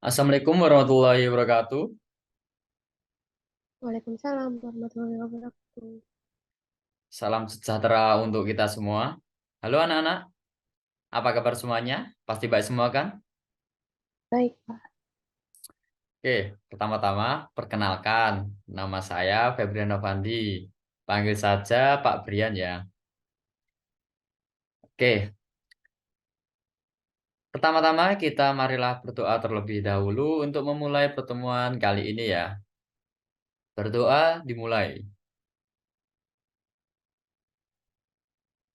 Assalamualaikum warahmatullahi wabarakatuh. Waalaikumsalam warahmatullahi wabarakatuh. Salam sejahtera untuk kita semua. Halo anak-anak, apa kabar semuanya? Pasti baik semua kan? Baik, Pak. Oke, pertama-tama perkenalkan, nama saya Febrian Novandi. Panggil saja Pak Brian ya. Oke, pertama-tama kita marilah berdoa terlebih dahulu untuk memulai pertemuan kali ini ya. Berdoa dimulai.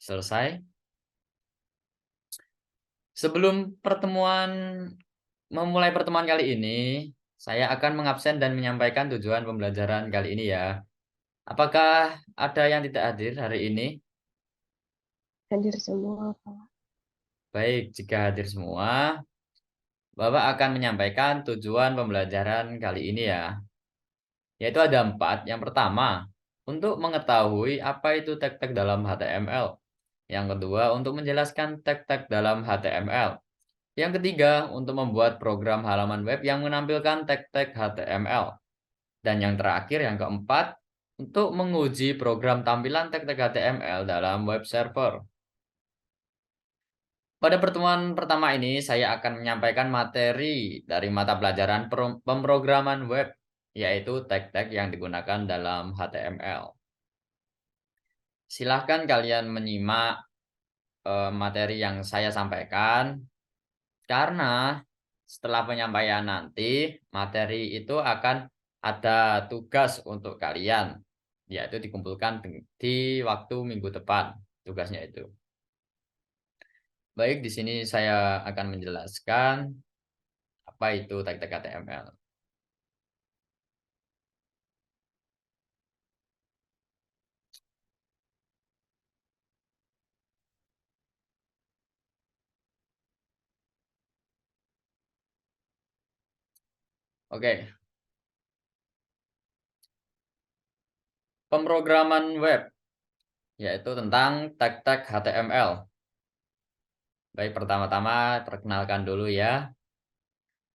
Selesai. Sebelum memulai pertemuan kali ini, saya akan mengabsen dan menyampaikan tujuan pembelajaran kali ini ya. Apakah ada yang tidak hadir hari ini? Hadir semua, Pak. Baik, jika hadir semua, Bapak akan menyampaikan tujuan pembelajaran kali ini ya. Yaitu ada empat. Yang pertama, untuk mengetahui apa itu tag-tag dalam HTML. Yang kedua, untuk menjelaskan tag-tag dalam HTML. Yang ketiga, untuk membuat program halaman web yang menampilkan tag-tag HTML. Dan yang terakhir, yang keempat, untuk menguji program tampilan tag-tag HTML dalam web server. Pada pertemuan pertama ini, saya akan menyampaikan materi dari mata pelajaran pemrograman web, yaitu tag-tag yang digunakan dalam HTML. Silahkan kalian menyimak materi yang saya sampaikan, karena setelah penyampaian nanti, materi itu akan ada tugas untuk kalian, yaitu dikumpulkan di waktu minggu depan, tugasnya itu. Baik, di sini saya akan menjelaskan apa itu tag-tag HTML. Oke, pemrograman web yaitu tentang tag-tag HTML. Baik, pertama-tama perkenalkan dulu ya.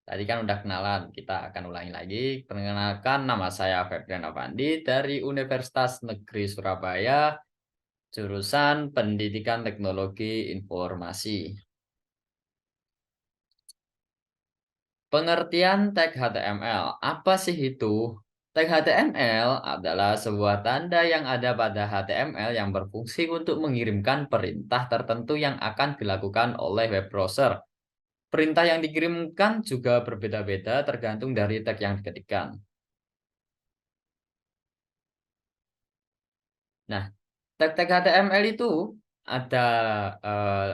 Tadi kan udah kenalan, kita akan ulangi lagi. Perkenalkan, nama saya Febrian Avandi dari Universitas Negeri Surabaya, jurusan Pendidikan Teknologi Informasi. Pengertian tag HTML, apa sih itu? Tag HTML adalah sebuah tanda yang ada pada HTML yang berfungsi untuk mengirimkan perintah tertentu yang akan dilakukan oleh web browser. Perintah yang dikirimkan juga berbeda-beda tergantung dari tag yang diketikkan. Nah, tag-tag HTML itu ada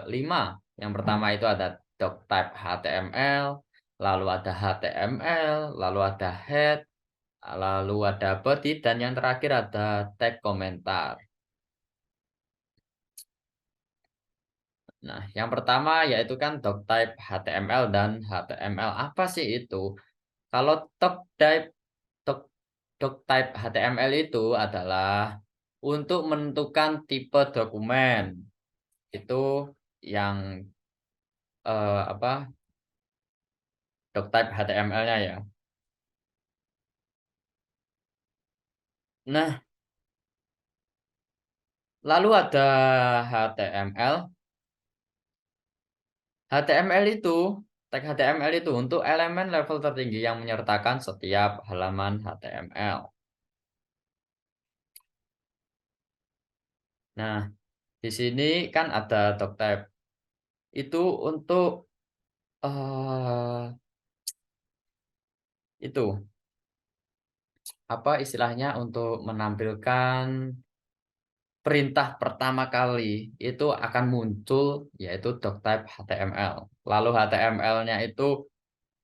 5. Yang pertama itu ada doctype HTML, lalu ada HTML, lalu ada head, lalu ada body, dan yang terakhir ada tag komentar. Nah, yang pertama yaitu kan doctype HTML dan HTML. Apa sih itu? Kalau doctype doc, doctype HTML itu adalah untuk menentukan tipe dokumen. Itu yang apa? Doctype HTML-nya ya. Nah, lalu ada HTML. HTML itu, tag HTML itu untuk elemen level tertinggi yang menyertakan setiap halaman HTML. Nah, di sini kan ada doctype. Itu untuk eh itu apa istilahnya untuk menampilkan perintah pertama kali itu akan muncul yaitu doctype HTML. Lalu HTML-nya itu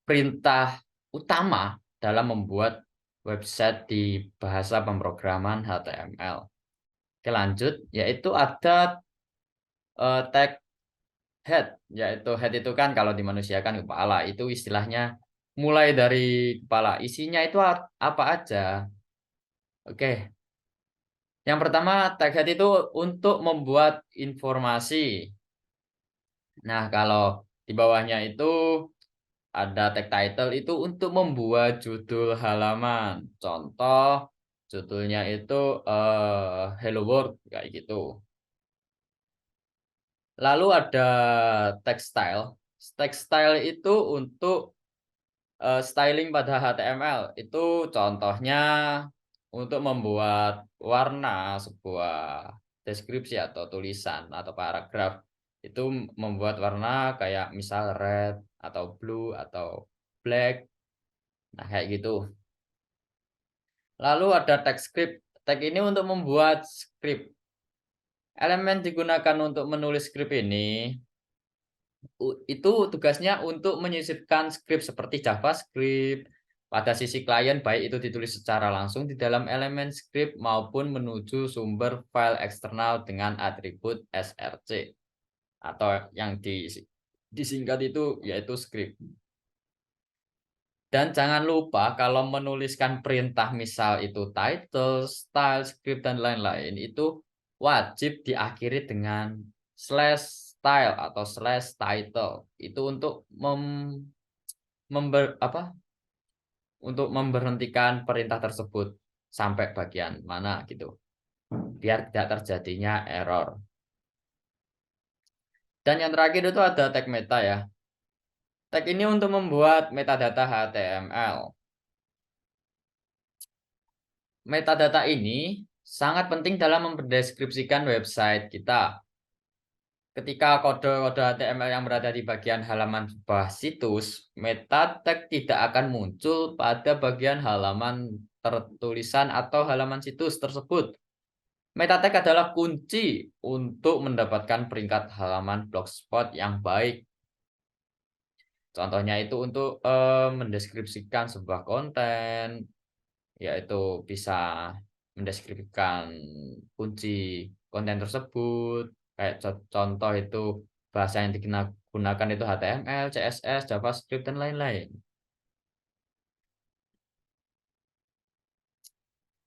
perintah utama dalam membuat website di bahasa pemrograman HTML. Oke, lanjut, yaitu ada tag head, yaitu head itu kan kalau dimanusiakan kepala, itu istilahnya mulai dari kepala. Isinya itu apa aja? Oke, yang pertama tag head itu untuk membuat informasi. Nah, kalau di bawahnya itu ada tag title itu untuk membuat judul halaman. Contoh judulnya itu Hello World kayak gitu. Lalu ada text style. Text style itu untuk styling pada HTML. Itu contohnya untuk membuat warna sebuah deskripsi atau tulisan atau paragraf. Itu membuat warna kayak misal red atau blue atau black. Nah, kayak gitu. Lalu ada tag script. Tag ini untuk membuat script. Elemen digunakan untuk menulis script ini itu tugasnya untuk menyisipkan script seperti JavaScript pada sisi klien, baik itu ditulis secara langsung di dalam elemen script maupun menuju sumber file eksternal dengan atribut src atau yang disingkat itu yaitu script. Dan jangan lupa kalau menuliskan perintah misal itu title, style, script, dan lain-lain itu wajib diakhiri dengan slash style atau slash title. Itu untuk untuk memberhentikan perintah tersebut sampai bagian mana gitu. Biar tidak terjadinya error. Dan yang terakhir itu ada tag meta ya. Tag ini untuk membuat metadata HTML. Metadata ini sangat penting dalam mendeskripsikan website kita. Ketika kode-kode HTML yang berada di bagian halaman sebuah situs, meta tag tidak akan muncul pada bagian halaman tertulisan atau halaman situs tersebut. Meta tag adalah kunci untuk mendapatkan peringkat halaman blogspot yang baik. Contohnya itu untuk mendeskripsikan sebuah konten, yaitu bisa mendeskripsikan kunci konten tersebut. Kayak contoh itu bahasa yang digunakan itu HTML, CSS, JavaScript, dan lain-lain.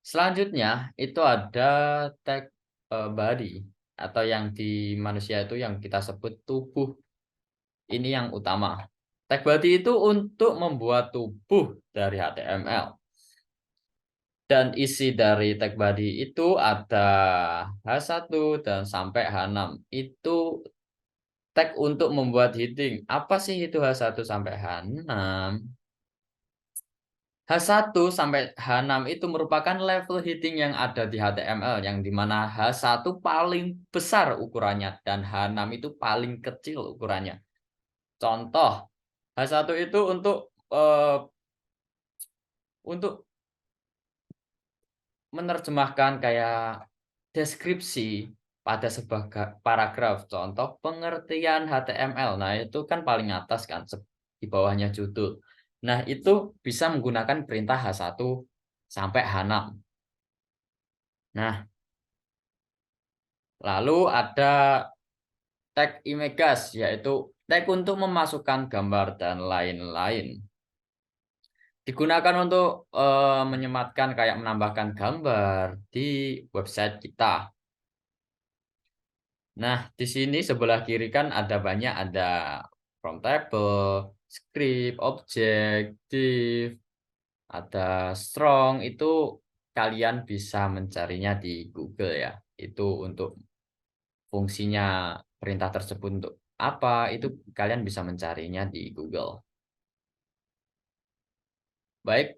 Selanjutnya itu ada tag body atau yang di manusia itu yang kita sebut tubuh. Ini yang utama. Tag body itu untuk membuat tubuh dari HTML. Dan isi dari tag body itu ada H1 dan sampai H6. Itu tag untuk membuat heading. Apa sih itu H1 sampai H6? H1 sampai H6 itu merupakan level heading yang ada di HTML, yang dimana H1 paling besar ukurannya dan H6 itu paling kecil ukurannya. Contoh, H1 itu untuk menerjemahkan kayak deskripsi pada sebuah paragraf. Contoh pengertian HTML. Nah, itu kan paling atas kan, di bawahnya judul. Nah, itu bisa menggunakan perintah H1 sampai H6. Nah, lalu ada tag images, yaitu tag untuk memasukkan gambar dan lain-lain. Digunakan untuk menyematkan kayak menambahkan gambar di website kita. Nah, di sini sebelah kiri kan ada banyak, ada from table, script, object, div, ada strong. Itu kalian bisa mencarinya di Google ya. Itu untuk fungsinya perintah tersebut untuk apa, itu kalian bisa mencarinya di Google. Baik,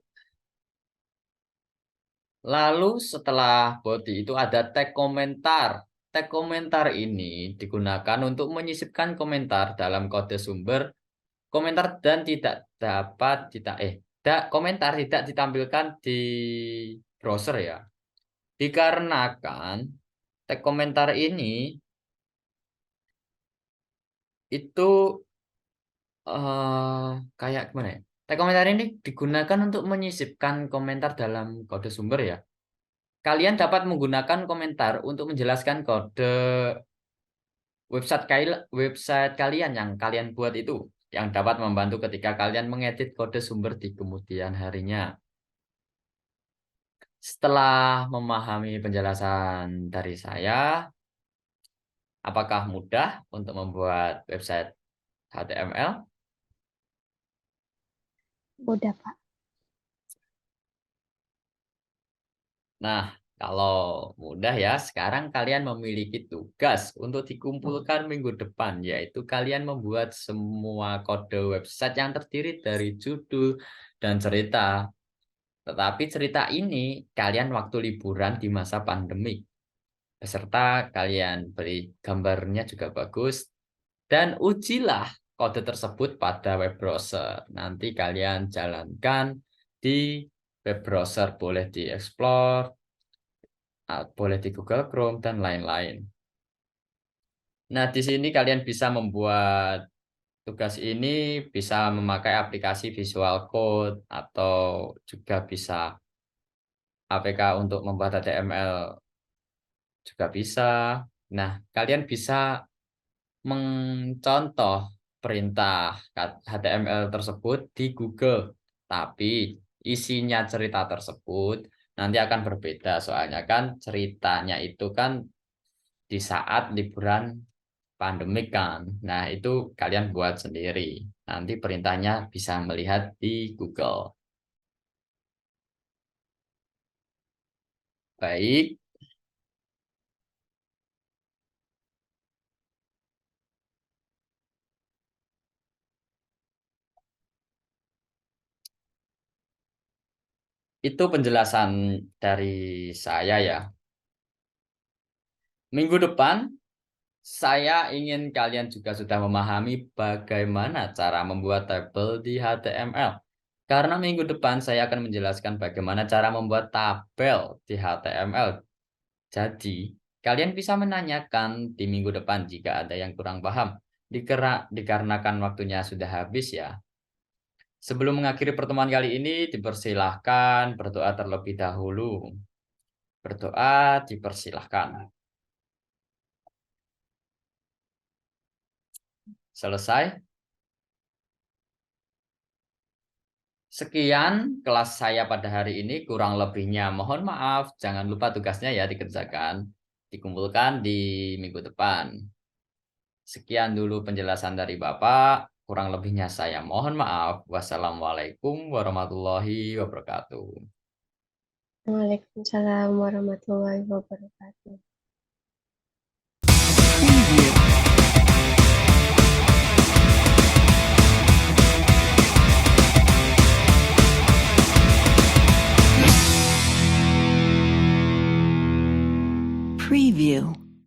lalu setelah body itu ada tag komentar. Tag komentar ini digunakan untuk menyisipkan komentar dalam kode sumber komentar dan tidak dapat komentar tidak ditampilkan di browser ya. Dikarenakan tag komentar ini itu kayak gimana ya? Tag komentar ini digunakan untuk menyisipkan komentar dalam kode sumber ya. Kalian dapat menggunakan komentar untuk menjelaskan kode website kalian yang kalian buat itu, yang dapat membantu ketika kalian mengedit kode sumber di kemudian harinya. Setelah memahami penjelasan dari saya, apakah mudah untuk membuat website HTML? Udah, Pak. Nah, kalau mudah ya, sekarang kalian memiliki tugas untuk dikumpulkan minggu depan, yaitu kalian membuat semua kode website yang terdiri dari judul dan cerita. Tetapi cerita ini kalian waktu liburan di masa pandemi. Beserta kalian beri gambarnya juga bagus, dan ujilah kode tersebut pada web browser. Nanti kalian jalankan di web browser, boleh di Explore, boleh di Google Chrome, dan lain-lain. Nah, di sini kalian bisa membuat tugas ini, bisa memakai aplikasi Visual Code, atau juga bisa APK untuk membuat HTML juga bisa. Nah, kalian bisa mencontoh perintah HTML tersebut di Google, tapi isinya cerita tersebut nanti akan berbeda, soalnya kan ceritanya itu kan di saat liburan pandemik kan. Nah, itu kalian buat sendiri. Nanti perintahnya bisa melihat di Google. Baik, itu penjelasan dari saya ya. Minggu depan saya ingin kalian juga sudah memahami bagaimana cara membuat tabel di HTML. Karena minggu depan saya akan menjelaskan bagaimana cara membuat tabel di HTML. Jadi, kalian bisa menanyakan di minggu depan jika ada yang kurang paham. Dikarenakan waktunya sudah habis ya. Sebelum mengakhiri pertemuan kali ini, dipersilahkan berdoa terlebih dahulu. Berdoa dipersilahkan. Selesai? Sekian kelas saya pada hari ini, kurang lebihnya mohon maaf. Jangan lupa tugasnya ya dikerjakan, dikumpulkan di minggu depan. Sekian dulu penjelasan dari Bapak, kurang lebihnya saya mohon maaf. Wassalamualaikum warahmatullahi wabarakatuh. Waalaikumsalam warahmatullahi wabarakatuh. Preview.